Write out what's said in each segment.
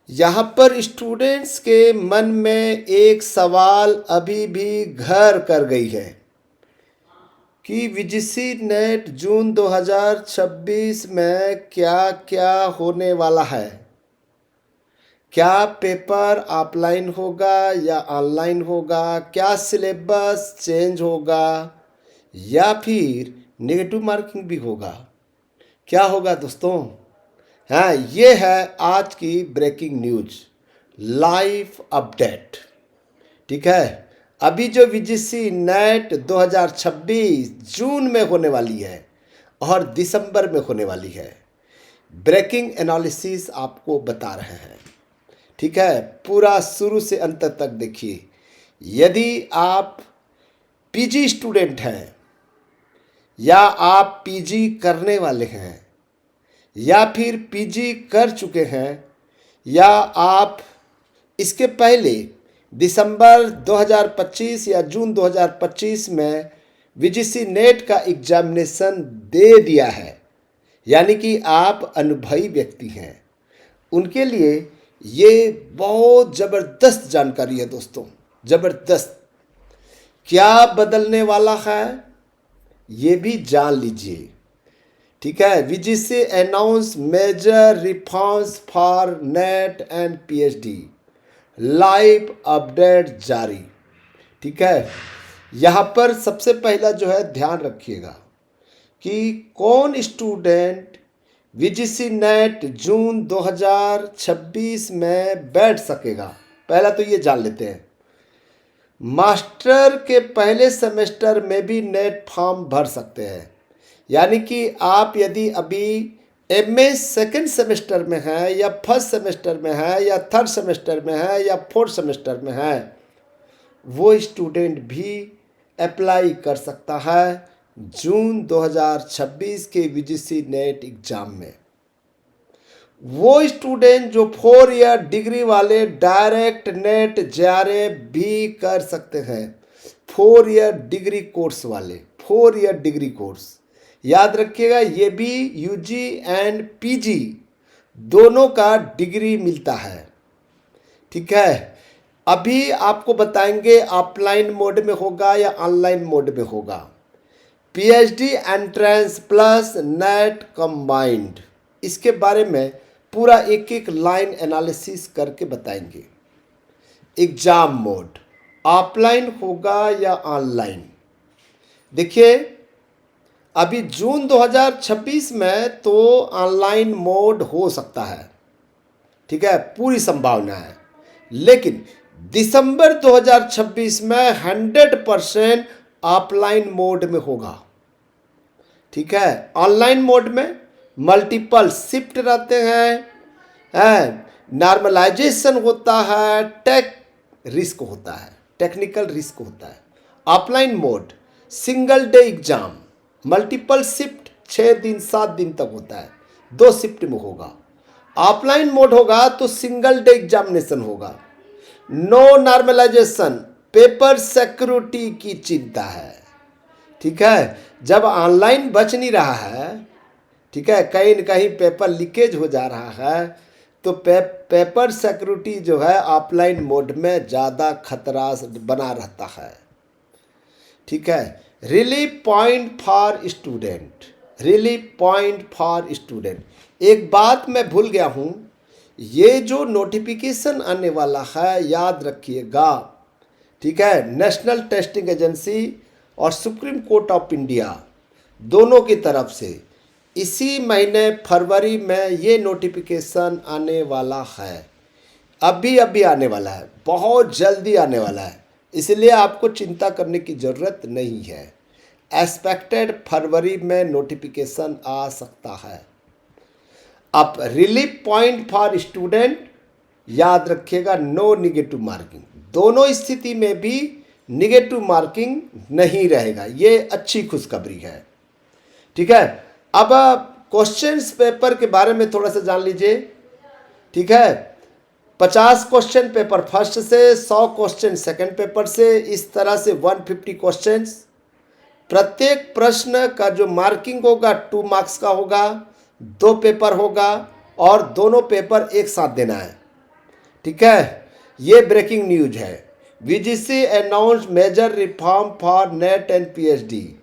यहाँ पर स्टूडेंट्स के मन में एक सवाल अभी भी घर कर गई है कि वीजीसी नेट जून 2026 में क्या क्या होने वाला है। क्या पेपर ऑफलाइन होगा या ऑनलाइन होगा? क्या सिलेबस चेंज होगा या फिर नेगेटिव मार्किंग भी होगा? क्या होगा दोस्तों? हाँ, ये है आज की ब्रेकिंग न्यूज, लाइव अपडेट। ठीक है, अभी जो वीजीसी नेट 2026 जून में होने वाली है और दिसंबर में होने वाली है, ब्रेकिंग एनालिसिस आपको बता रहे हैं। ठीक है, पूरा शुरू से अंत तक देखिए। यदि आप पीजी स्टूडेंट हैं या आप पीजी करने वाले हैं या फिर पीजी कर चुके हैं या आप इसके पहले दिसंबर 2025 या जून 2025 में वीजीसी नेट का एग्जामिनेशन दे दिया है, यानी कि आप अनुभवी व्यक्ति हैं, उनके लिए ये बहुत ज़बरदस्त जानकारी है दोस्तों, ज़बरदस्त। क्या बदलने वाला है ये भी जान लीजिए। ठीक है, VGC announce major reforms for NET and PhD, live update जारी। ठीक है, यहाँ पर सबसे पहला जो है ध्यान रखिएगा कि कौन स्टूडेंट वीजीसी नेट जून 2026 में बैठ सकेगा। पहला तो ये जान लेते हैं, मास्टर के पहले सेमेस्टर में भी नेट फॉर्म भर सकते हैं। यानी कि आप यदि अभी एमए सेकेंड सेमेस्टर में है या फर्स्ट सेमेस्टर में है या थर्ड सेमेस्टर में है या फोर्थ सेमेस्टर में है, वो स्टूडेंट भी अप्लाई कर सकता है जून 2026 के वीजीसी नेट एग्ज़ाम में। वो स्टूडेंट जो 4 ईयर डिग्री वाले डायरेक्ट नेट जेआरए भी कर सकते हैं। 4 ईयर डिग्री कोर्स वाले, 4 ईयर डिग्री कोर्स याद रखिएगा, ये भी यूजी एंड पीजी दोनों का डिग्री मिलता है। ठीक है, अभी आपको बताएंगे ऑफलाइन मोड में होगा या ऑनलाइन मोड में होगा। PhD entrance plus net combined, इसके बारे में पूरा एक एक लाइन एनालिसिस करके बताएंगे। एग्जाम मोड ऑफलाइन होगा या ऑनलाइन? देखिए, अभी जून 2026 में तो ऑनलाइन मोड हो सकता है, ठीक है, पूरी संभावना है। लेकिन दिसंबर 2026 में 100% ऑफलाइन मोड में होगा। ठीक है, ऑनलाइन मोड में मल्टीपल शिफ्ट रहते हैं, नॉर्मलाइजेशन होता है, टेक्निकल रिस्क होता है। Offline mode single day exam, multiple shift 6 दिन 7 दिन तक होता है, 2 शिफ्ट में होगा। ऑफलाइन मोड होगा तो सिंगल डे एग्जामिनेशन होगा, नो नॉर्मलाइजेशन, पेपर सिक्योरिटी की चिंता है। ठीक है, जब ऑनलाइन बच नहीं रहा है, ठीक है, कहीं न कहीं पेपर लीकेज हो जा रहा है, तो पेपर सिक्योरिटी जो है ऑफलाइन मोड में ज़्यादा खतरा बना रहता है। ठीक है, relief point for student, relief point for student. एक बात मैं भूल गया हूँ, ये जो नोटिफिकेशन आने वाला है याद रखिएगा। ठीक है, नेशनल टेस्टिंग एजेंसी और सुप्रीम कोर्ट ऑफ इंडिया दोनों की तरफ से इसी महीने फरवरी में ये नोटिफिकेशन आने वाला है। अभी आने वाला है, बहुत जल्दी आने वाला है, इसलिए आपको चिंता करने की ज़रूरत नहीं है। एक्सपेक्टेड फरवरी में नोटिफिकेशन आ सकता है। अब रिलीफ पॉइंट फॉर स्टूडेंट याद रखिएगा, नो निगेटिव मार्किंग, दोनों स्थिति में भी निगेटिव मार्किंग नहीं रहेगा, ये अच्छी खुशखबरी है। ठीक है, अब क्वेश्चंस पेपर के बारे में थोड़ा सा जान लीजिए। ठीक है, 50 क्वेश्चन पेपर फर्स्ट से, 100 क्वेश्चन सेकंड पेपर से, इस तरह से 150 क्वेश्चंस। प्रत्येक प्रश्न का जो मार्किंग होगा 2 मार्क्स का होगा, 2 पेपर होगा और दोनों पेपर एक साथ देना है। ठीक है, ये ब्रेकिंग न्यूज है। VGC announce major reform for NET and PhD.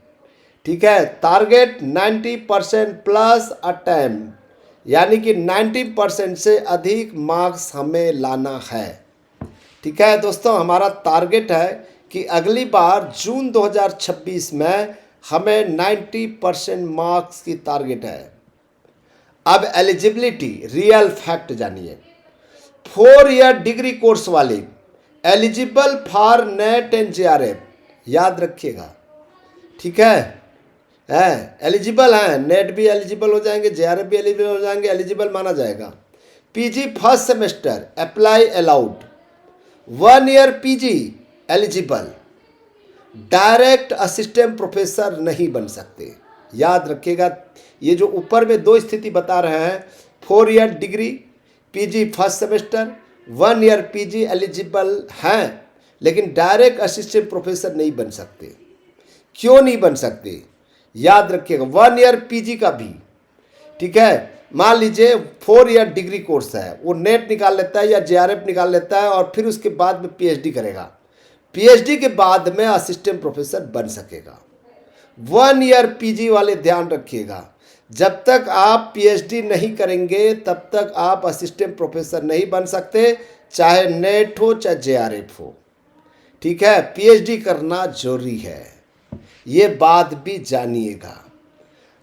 ठीक है, टारगेट 90% प्लस अटेम्प्ट, यानी कि 90% से अधिक मार्क्स हमें लाना है। ठीक है दोस्तों, हमारा टारगेट है कि अगली बार जून 2026 में हमें 90% मार्क्स की टारगेट है। अब एलिजिबिलिटी रियल फैक्ट जानिए। 4 ईयर डिग्री कोर्स वाले eligible for NET and JRF, याद रखिएगा। ठीक है एलिजिबल हैं, नेट भी एलिजिबल हो जाएंगे, जेआरएफ भी एलिजिबल हो जाएंगे, एलिजिबल माना जाएगा। PG first semester apply allowed, 1 year PG eligible, direct assistant professor नहीं बन सकते। याद रखिएगा, ये जो ऊपर में 2 स्थिति बता रहे हैं, 4 year degree PG first semester, 1 year PG eligible हैं, लेकिन डायरेक्ट असिस्टेंट प्रोफेसर नहीं बन सकते। क्यों नहीं बन सकते? याद रखिएगा, 1 ईयर पीजी का भी, ठीक है, मान लीजिए 4 ईयर डिग्री कोर्स है, वो नेट निकाल लेता है या जेआरएफ निकाल लेता है और फिर उसके बाद में पीएचडी करेगा। पीएचडी के बाद में असिस्टेंट प्रोफेसर बन सकेगा। 1 ईयर पीजी वाले ध्यान रखिएगा, जब तक आप पीएचडी नहीं करेंगे तब तक आप असिस्टेंट प्रोफेसर नहीं बन सकते, चाहे नेट हो चाहे जेआरएफ हो। ठीक है, पीएचडी करना जरूरी है, ये बात भी जानिएगा।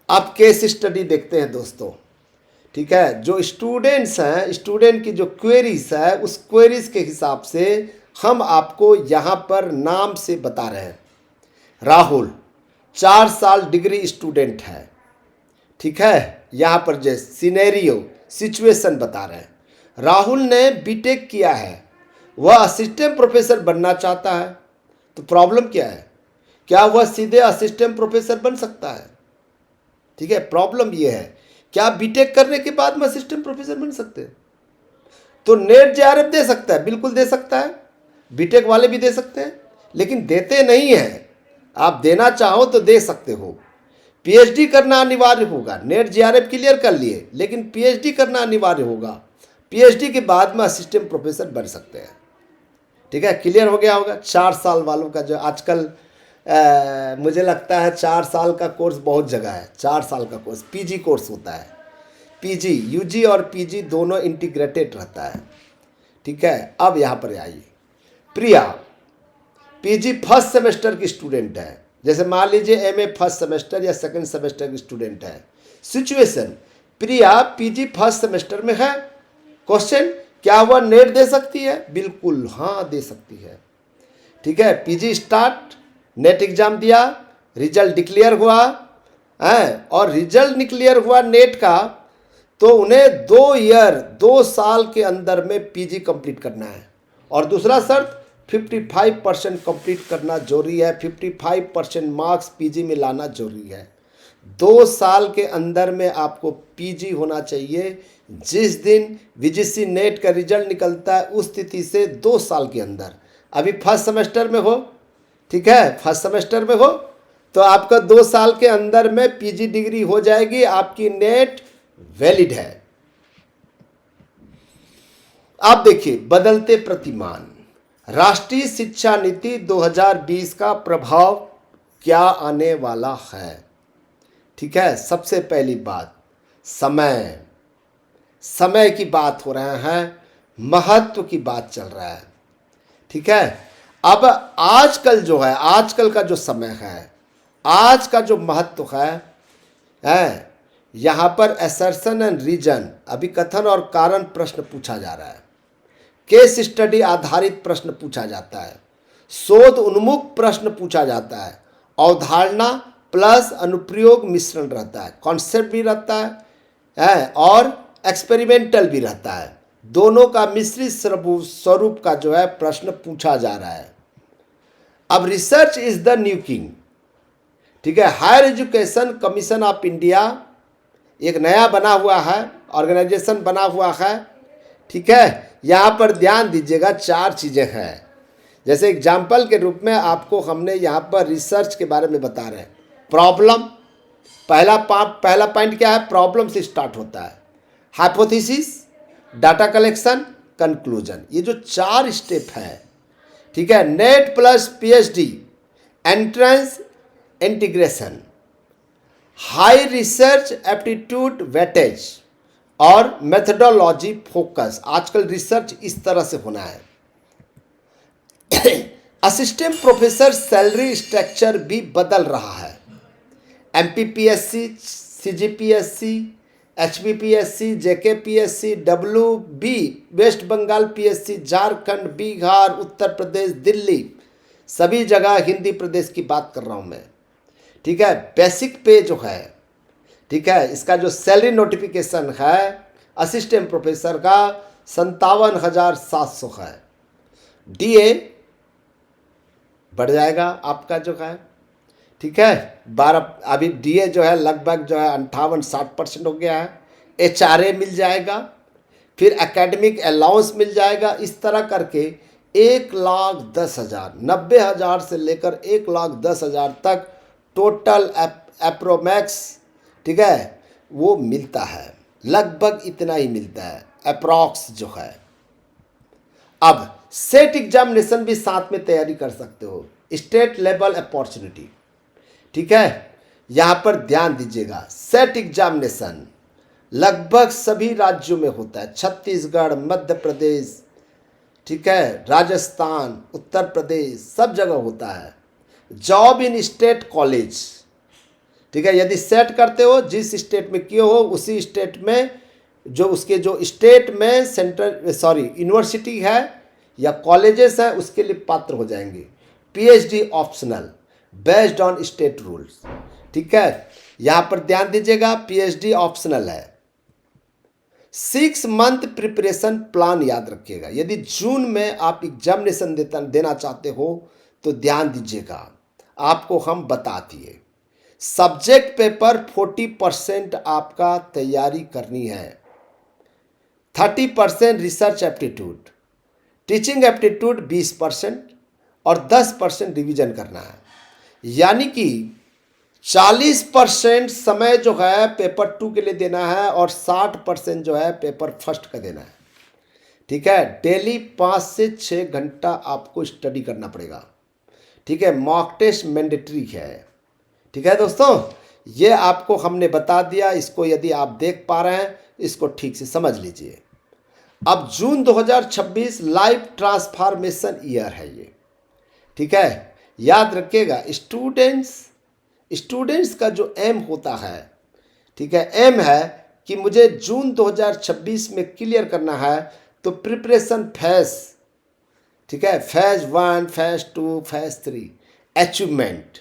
अब केस स्टडी देखते हैं दोस्तों। ठीक है, जो स्टूडेंट्स हैं, स्टूडेंट की जो क्वेरीज है, उस क्वेरीज के हिसाब से हम आपको यहाँ पर नाम से बता रहे हैं। राहुल 4 साल डिग्री स्टूडेंट है। ठीक है, यहाँ पर जो सिनेरियो सिचुएशन बता रहे हैं, राहुल ने बीटेक किया है, वह असिस्टेंट प्रोफेसर बनना चाहता है, तो प्रॉब्लम क्या है? क्या वह सीधे असिस्टेंट प्रोफेसर बन सकता है? ठीक है, प्रॉब्लम यह है, क्या बीटेक करने के बाद में असिस्टेंट प्रोफेसर बन सकते हैं? तो नेट जेआरएफ दे सकता है, बिल्कुल दे सकता है, बीटेक वाले भी दे सकते हैं, लेकिन देते नहीं हैं। आप देना चाहो तो दे सकते हो। पीएचडी करना अनिवार्य होगा। नेट जेआरएफ क्लियर कर लिए, लेकिन पीएचडी करना अनिवार्य होगा। पीएचडी के बाद में असिस्टेंट प्रोफेसर बन सकते हैं। ठीक है, क्लियर हो गया होगा। 4 साल वालों का जो आजकल मुझे लगता है 4 साल का कोर्स बहुत जगह है। 4 साल का कोर्स पीजी कोर्स होता है। पीजी, यूजी और पीजी दोनों इंटीग्रेटेड रहता है। ठीक है, अब यहाँ पर आइए। प्रिया पीजी फर्स्ट सेमेस्टर की स्टूडेंट है, जैसे मान लीजिए एमए फर्स्ट सेमेस्टर या सेकंड सेमेस्टर की स्टूडेंट है। सिचुएशन, प्रिया पीजी फर्स्ट सेमेस्टर में है। क्वेश्चन, क्या वह नेट दे सकती है? बिल्कुल हाँ, दे सकती है। ठीक है, पीजी स्टार्ट, नेट एग्जाम दिया, रिजल्ट डिक्लेयर हुआ है, और रिजल्ट डिक्लेयर हुआ नेट का, तो उन्हें 2 साल के अंदर में पीजी कंप्लीट करना है। और दूसरा शर्त 55% कंप्लीट करना जरूरी है। 55% मार्क्स पीजी में लाना जरूरी है। 2 साल के अंदर में आपको पीजी होना चाहिए। जिस दिन वीजीसी नेट का रिजल्ट निकलता है उस तिथि से 2 साल के अंदर, अभी फर्स्ट सेमेस्टर में हो, ठीक है, फर्स्ट सेमेस्टर में हो, तो आपका 2 साल के अंदर में पीजी डिग्री हो जाएगी, आपकी नेट वैलिड है। आप देखिए, बदलते प्रतिमान, राष्ट्रीय शिक्षा नीति 2020 का प्रभाव क्या आने वाला है? ठीक है, सबसे पहली बात, समय की बात हो रहे हैं, महत्व की बात चल रहा है। ठीक है, अब आजकल जो है, आजकल का जो समय है, आज का जो महत्व है यहाँ पर असर्शन एंड रीजन, अभी कथन और कारण प्रश्न पूछा जा रहा है। केस स्टडी आधारित प्रश्न पूछा जाता है, शोध उन्मुख प्रश्न पूछा जाता है, अवधारणा प्लस अनुप्रयोग मिश्रण रहता है, कॉन्सेप्ट भी रहता है और एक्सपेरिमेंटल भी रहता है। दोनों का मिश्रित स्वरूप का जो है प्रश्न पूछा जा रहा है। अब research is the new king. ठीक है, higher education commission of India एक नया बना हुआ है, ऑर्गेनाइजेशन बना हुआ है। ठीक है, यहाँ पर ध्यान दीजिएगा, 4 चीज़ें हैं। जैसे एग्जाम्पल के रूप में आपको हमने यहाँ पर रिसर्च के बारे में बता रहे हैं। प्रॉब्लम, पहला पॉइंट क्या है? प्रॉब्लम से स्टार्ट होता है। Hypothesis, data collection, conclusion. ये जो 4 स्टेप है, ठीक है, net plus PhD, entrance, integration, high research aptitude weightage और मेथडोलॉजी फोकस। आजकल रिसर्च इस तरह से होना है। असिस्टेंट प्रोफेसर सैलरी स्ट्रक्चर भी बदल रहा है। MPPSC, CGPSC, HPPSC, JKPSC, WB, West Bengal PSC, Jharkhand, Bihar, Uttar Pradesh, Delhi, सभी जगह हिंदी प्रदेश की बात कर रहा हूं मैं, ठीक है। बेसिक पे जो है, ठीक है, इसका जो सैलरी नोटिफिकेशन है असिस्टेंट प्रोफेसर का 57,700 है। डीए बढ़ जाएगा आपका जो है, ठीक है, 12, अभी डीए जो है लगभग जो है 58-60% हो गया है। एचआरए मिल जाएगा, फिर एकेडमिक अलाउंस मिल जाएगा। इस तरह करके 1,10,000, 90,000 से लेकर 1,10,000 तक टोटल एप्रोमैक्स, ठीक है, वो मिलता है। लगभग इतना ही मिलता है अप्रॉक्स जो है। अब सेट एग्जामिनेशन भी साथ में तैयारी कर सकते हो, स्टेट लेवल अपॉर्चुनिटी, ठीक है। यहां पर ध्यान दीजिएगा, सेट एग्जामिनेशन लगभग सभी राज्यों में होता है। छत्तीसगढ़, मध्य प्रदेश, ठीक है, राजस्थान, उत्तर प्रदेश, सब जगह होता है। जॉब इन स्टेट कॉलेज, ठीक है, यदि सेट करते हो, जिस स्टेट में किए हो उसी स्टेट में जो उसके जो स्टेट में यूनिवर्सिटी है या कॉलेजेस हैं उसके लिए पात्र हो जाएंगे। PhD optional based on state rules, ठीक है, यहां पर ध्यान दीजिएगा, पीएचडी ऑप्शनल है। 6 मंथ प्रिपरेशन प्लान याद रखिएगा। यदि जून में आप एग्जामिनेशन देना चाहते हो तो ध्यान दीजिएगा, आपको हम बता दिए। सब्जेक्ट पेपर 40% आपका तैयारी करनी है, 30% रिसर्च एप्टीट्यूड, टीचिंग एप्टीट्यूड 20% और 10% रिवीजन करना है। यानी कि 40% समय जो है पेपर 2 के लिए देना है और 60% जो है पेपर फर्स्ट का देना है, ठीक है। डेली 5 से 6 घंटा आपको स्टडी करना पड़ेगा, ठीक है। मॉक टेस्ट मैंडेटरी है, ठीक है दोस्तों। ये आपको हमने बता दिया, इसको यदि आप देख पा रहे हैं इसको ठीक से समझ लीजिए। अब जून 2026 लाइफ ट्रांसफॉर्मेशन ईयर है ये, ठीक है। याद रखिएगा, स्टूडेंट्स का जो एम होता है, ठीक है, एम है कि मुझे जून 2026 में क्लियर करना है, तो प्रिपरेशन फेज, ठीक है, फेज 1, फेज 2, फेज 3, अचीवमेंट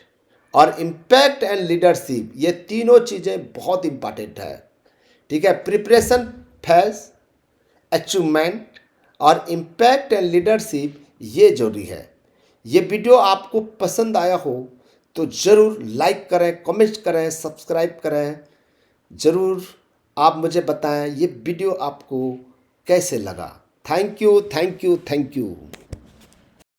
और इम्पैक्ट एंड लीडरशिप, ये तीनों चीज़ें बहुत इंपॉर्टेंट है, ठीक है। प्रिपरेशन फेज, अचीवमेंट और इम्पैक्ट एंड लीडरशिप, ये जरूरी है। ये वीडियो आपको पसंद आया हो तो ज़रूर लाइक करें, कमेंट करें, सब्सक्राइब करें। ज़रूर आप मुझे बताएं ये वीडियो आपको कैसे लगा। Thank you, thank you, thank you.